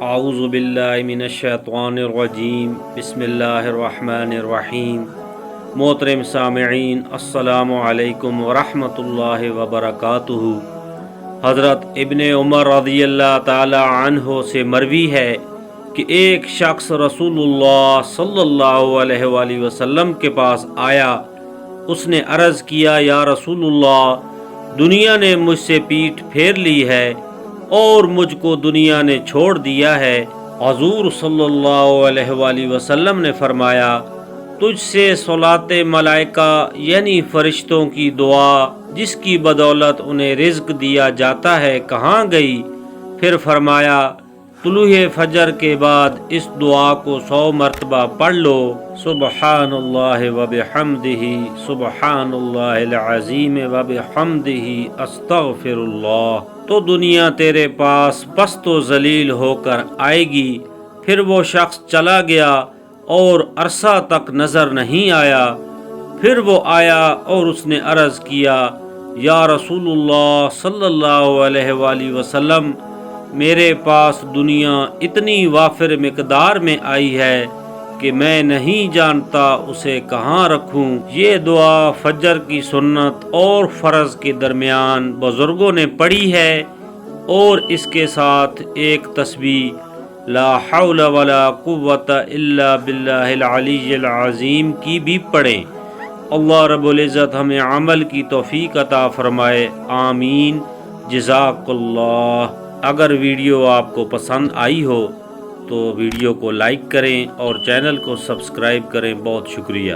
اعوذ باللہ من الشیطان الرجیم، بسم اللہ الرحمن الرحیم۔ محترم سامعین، السلام علیکم ورحمۃ اللہ وبرکاتہ۔ حضرت ابن عمر رضی اللہ تعالی عنہ سے مروی ہے کہ ایک شخص رسول اللہ صلی اللہ علیہ وآلہ وسلم کے پاس آیا۔ اس نے عرض کیا، یا رسول اللہ، دنیا نے مجھ سے پیٹھ پھیر لی ہے اور مجھ کو دنیا نے چھوڑ دیا ہے۔ حضور صلی اللہ علیہ وآلہ وسلم نے فرمایا، تجھ سے صلاۃ ملائکہ یعنی فرشتوں کی دعا جس کی بدولت انہیں رزق دیا جاتا ہے کہاں گئی؟ پھر فرمایا، طلوع فجر کے بعد اس دعا کو 100 مرتبہ پڑھ لو، سبحان اللہ وبحمدہ، سبحان اللہ العظیم وبحمدہ، استغفر اللہ، تو دنیا تیرے پاس پست و ذلیل ہو کر آئے گی۔ پھر وہ شخص چلا گیا اور عرصہ تک نظر نہیں آیا۔ پھر وہ آیا اور اس نے عرض کیا، یا رسول اللہ صلی اللہ علیہ وآلہ وسلم، میرے پاس دنیا اتنی وافر مقدار میں آئی ہے کہ میں نہیں جانتا اسے کہاں رکھوں۔ یہ دعا فجر کی سنت اور فرض کے درمیان بزرگوں نے پڑھی ہے، اور اس کے ساتھ ایک تسبیح لا حول ولا قوت الا باللہ العلی العظیم کی بھی پڑھیں۔ اللہ رب العزت ہمیں عمل کی توفیق عطا فرمائے، آمین، جزاک اللہ۔ اگر ویڈیو آپ کو پسند آئی ہو تو ویڈیو کو لائک کریں اور چینل کو سبسکرائب کریں۔ بہت شکریہ۔